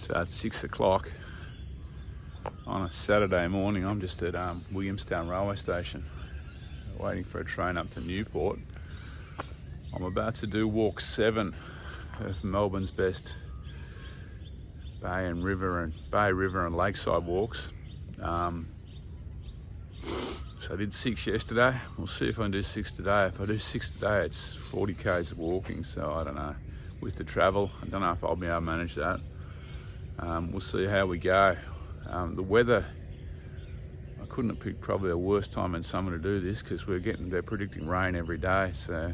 So it's 6 o'clock on a Saturday morning. I'm just at Williamstown railway station waiting for a train up to Newport. I'm about to do walk 7 of Melbourne's best bay, river and lakeside walks. So I did 6 yesterday. We'll see if I can do 6 today. If I do 6 today, it's 40 k's of walking. So I don't know, with the travel, I don't know if I'll be able to manage that. We'll see how we go. The weather, I couldn't have picked probably a worse time in summer to do this, because they're predicting rain every day. So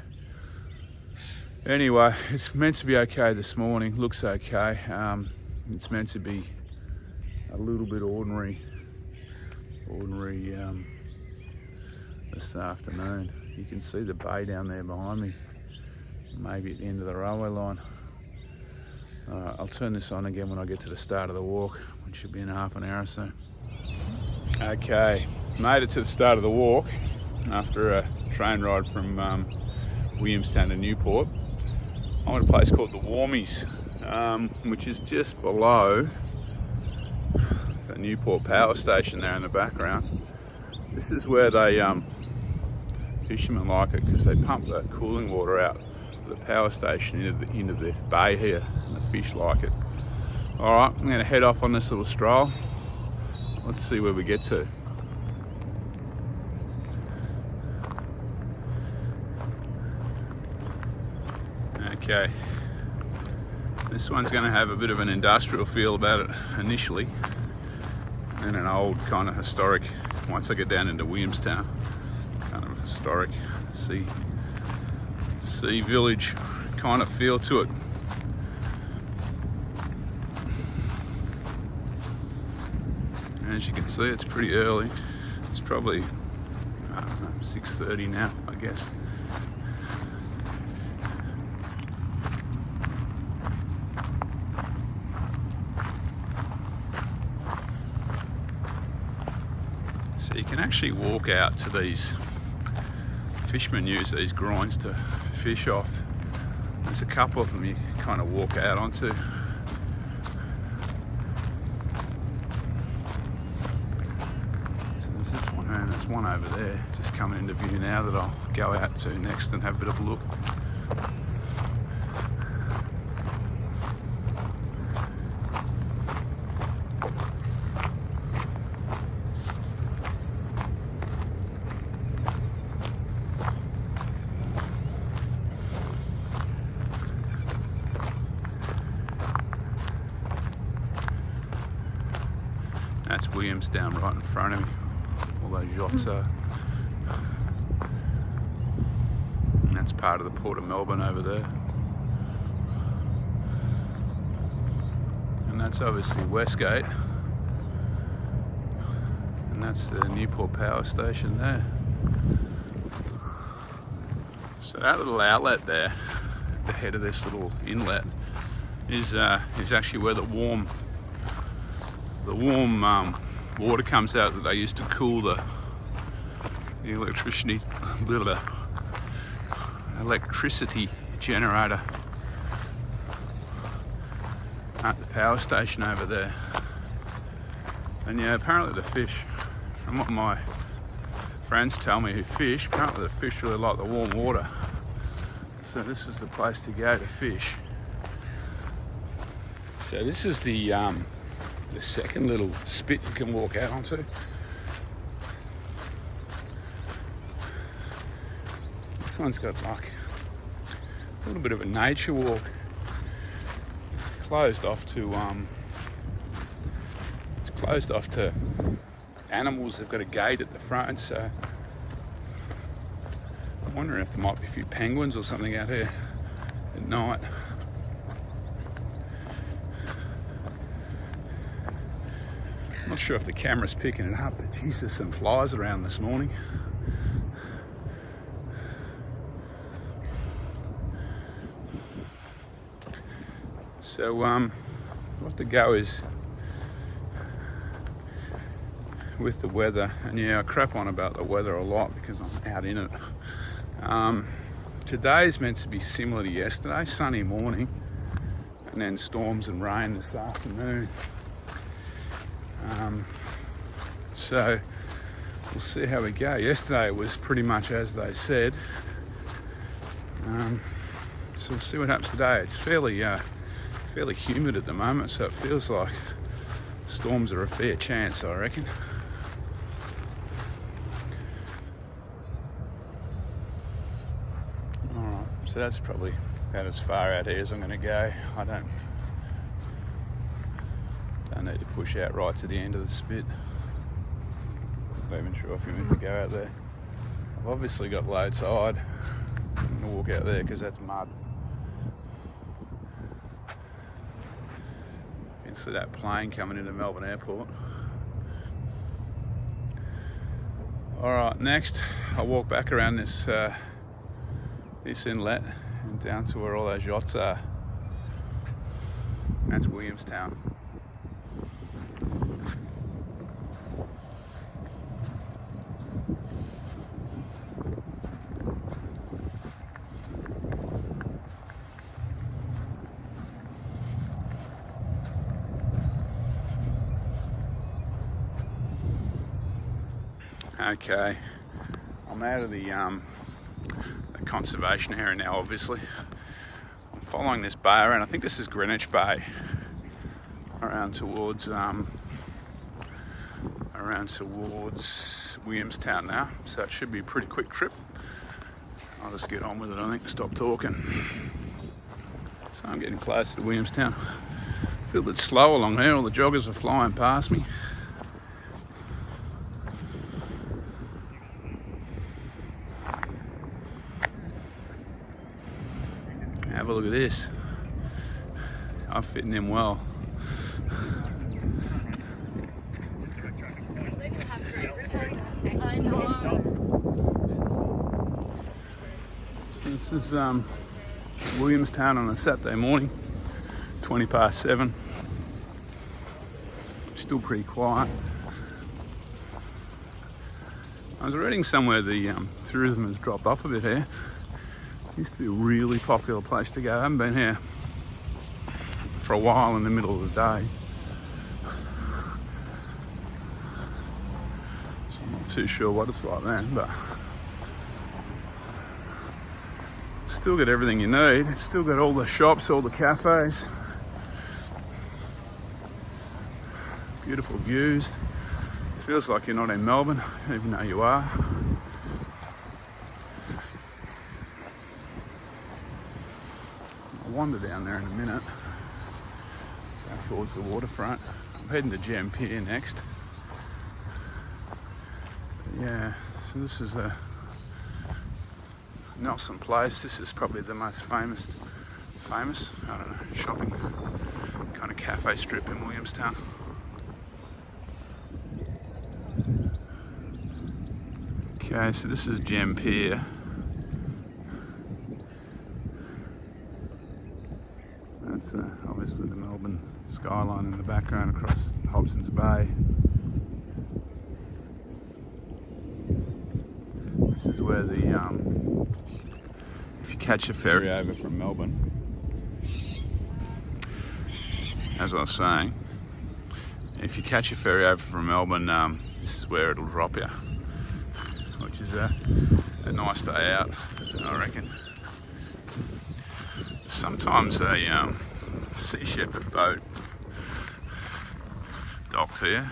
anyway, it's meant to be okay this morning. Looks okay. It's meant to be a little bit ordinary this afternoon. You can see the bay down there behind me, maybe at the end of the railway line. I'll turn this on again when I get to the start of the walk, which should be in half an hour or so. Okay, made it to the start of the walk after a train ride from Williamstown to Newport. I'm at a place called the Warmies, which is just below the Newport power station there in the background. This is where they fishermen like it, because they pump that cooling water out of the power station into the bay here, and the fish like it. All right, I'm going to head off on this little stroll. Let's see where we get to. Okay, this one's going to have a bit of an industrial feel about it initially, and an old kind of historic, once I get down into Williamstown, kind of historic sea village kind of feel to it. As you can see, it's pretty early. It's probably 6:30 now, I guess. So you can actually walk out to these, fishermen use these groins to fish off. There's a couple of them you kind of walk out onto. So there's this one, and there's one over there just coming into view now that I'll go out to next and have a bit of a look. That's Williamstown right in front of me, all those yachts are. And that's part of the Port of Melbourne over there. And that's obviously Westgate. And that's the Newport power station there. So that little outlet there, the head of this little inlet, is actually where the warm water comes out that they used to cool the electricity generator at the power station over there. And yeah, apparently the fish, from what my friends tell me who fish, apparently the fish really like the warm water. So this is the place to go to fish. So this is the second little spit you can walk out onto. This one's got like a little bit of a nature walk, closed off to it's closed off to animals. They've got a gate at the front, so I'm wondering if there might be a few penguins or something out here at night. Not sure if the camera's picking it up, but geez, there's some flies around this morning. So what the go is with the weather, and yeah, I crap on about the weather a lot because I'm out in it. Today's meant to be similar to yesterday, sunny morning, and then storms and rain this afternoon. So we'll see how we go. Yesterday it was pretty much as they said. So we'll see what happens today. It's fairly humid at the moment, so it feels like storms are a fair chance, I reckon. Alright, so that's probably about as far out here as I'm going to go. I don't need to push out right to the end of the spit. Not even sure if you're meant to go out there. I've obviously got low tide. I'm going to walk out there because that's mud. You can see that plane coming into Melbourne Airport. Alright, next I'll walk back around this inlet and down to where all those yachts are. That's Williamstown. Okay, I'm out of the conservation area now, obviously. I'm following this bay around. I think this is Greenwich Bay, around towards Williamstown now. So it should be a pretty quick trip. I'll just get on with it, I think, stop talking. So I'm getting closer to Williamstown. I feel a bit slow along here. All the joggers are flying past me. Have a look at this. I'm fitting them well. So this is Williamstown on a Saturday morning, 7:20. Still pretty quiet. I was reading somewhere the tourism has dropped off a bit here. Used to be a really popular place to go. I haven't been here for a while in the middle of the day. So I'm not too sure what it's like then, but still got everything you need. It's still got all the shops, all the cafes. Beautiful views. Feels like you're not in Melbourne, even though you are. Wander down there in a minute, back towards the waterfront. I'm heading to Gem Pier next. But yeah, so this is the Nelson Place. This is probably the most famous, I don't know, shopping kind of cafe strip in Williamstown. Okay, so this is Gem Pier. That's obviously the Melbourne skyline in the background across Hobson's Bay. This is where the, if you catch a ferry over from Melbourne, as I was saying, if you catch a ferry over from Melbourne, this is where it'll drop you, which is a nice day out, I reckon. Sometimes a Sea Shepherd boat docked here.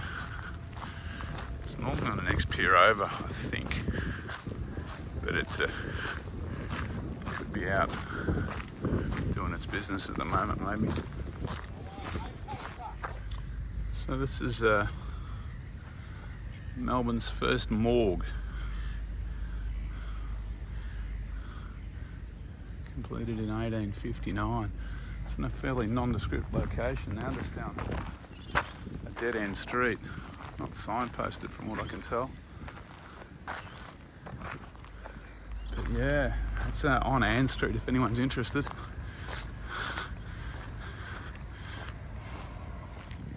It's normally on the next pier over, I think, but it could be out doing its business at the moment, maybe. So this is Melbourne's first morgue. Completed in 1859. It's in a fairly nondescript location now, just down a dead-end street. Not signposted from what I can tell. But yeah, it's on Ann Street if anyone's interested.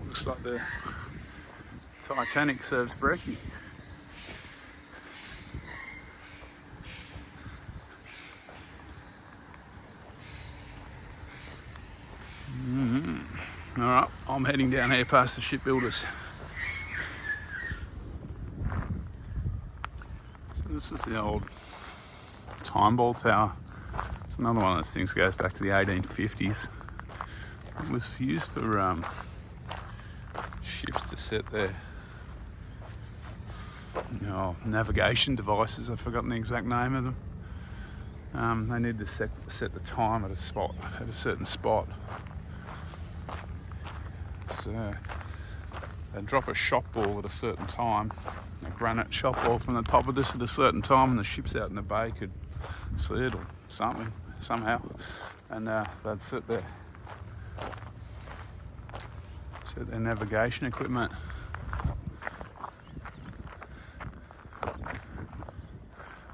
Looks like the Titanic serves brekkie. Alright, I'm heading down here past the shipbuilders. So this is the old time ball tower. It's another one of those things that goes back to the 1850s. It was used for ships to set their navigation devices. I've forgotten the exact name of them. They need to set the time at a certain spot. So they drop a shot ball at a certain time, a granite shot ball from the top of this at a certain time, and the ships out in the bay could see it or something, somehow, and they'd set their navigation equipment.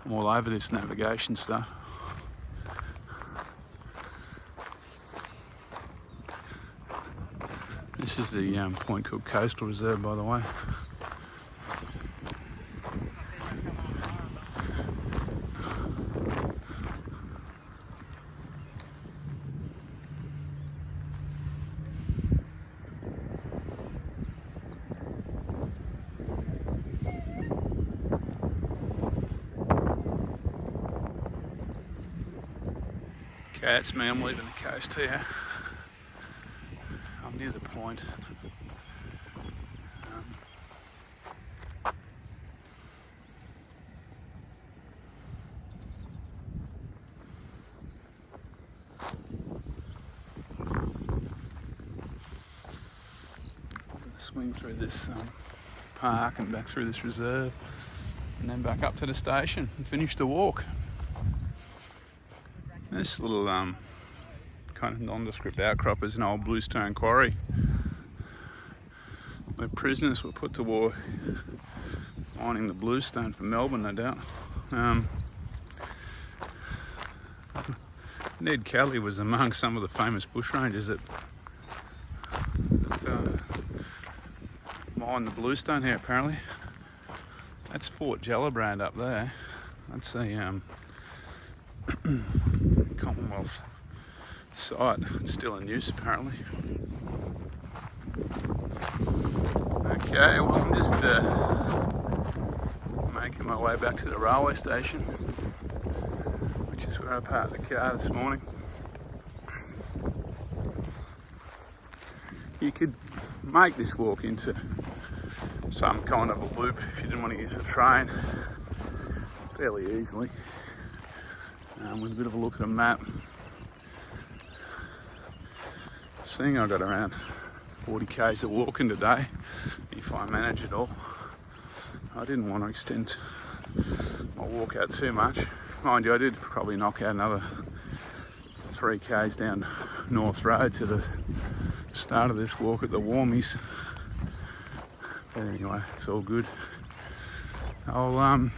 I'm all over this navigation stuff. This is the Point Cook Coastal Reserve, by the way. Okay, that's me, I'm leaving the coast here. I'm near the point. Swing through this park and back through this reserve, and then back up to the station and finish the walk. This little kind of nondescript outcrop is an old bluestone quarry where prisoners were put to war mining the bluestone for Melbourne, no doubt. Ned Kelly was among some of the famous bushrangers that mined the bluestone here, apparently. That's Fort Gellibrand up there. That's a Commonwealth site. It's still in use, apparently. Okay, well, I'm just making my way back to the railway station, which is where I parked the car this morning. You could make this walk into some kind of a loop if you didn't want to use the train fairly easily. With a bit of a look at a map, seeing I got around 40 k's of walking today, if I manage it all. I didn't want to extend my walk out too much. Mind you, I did probably knock out another 3 k's down North Road to the start of this walk at the Warmies. But anyway, it's all good. I'll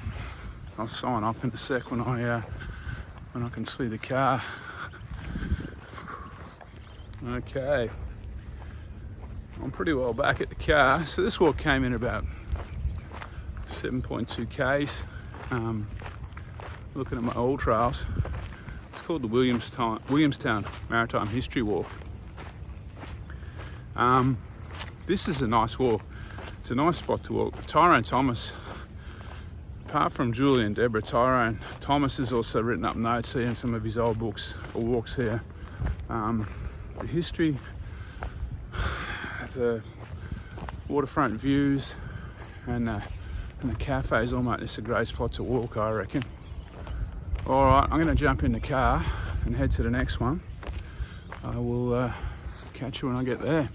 sign off in a sec when I can see the car. Okay, I'm pretty well back at the car. So this walk came in about 7.2 k's. Looking at my old trails, it's called the Williamstown Maritime History Walk. This is a nice walk. It's a nice spot to walk. Tyrone Thomas, apart from Julie and Deborah, Tyrone Thomas has also written up notes here in some of his old books for walks here. The history, the waterfront views, and the cafes all make this a great spot to walk, I reckon. All right, I'm going to jump in the car and head to the next one. I will catch you when I get there.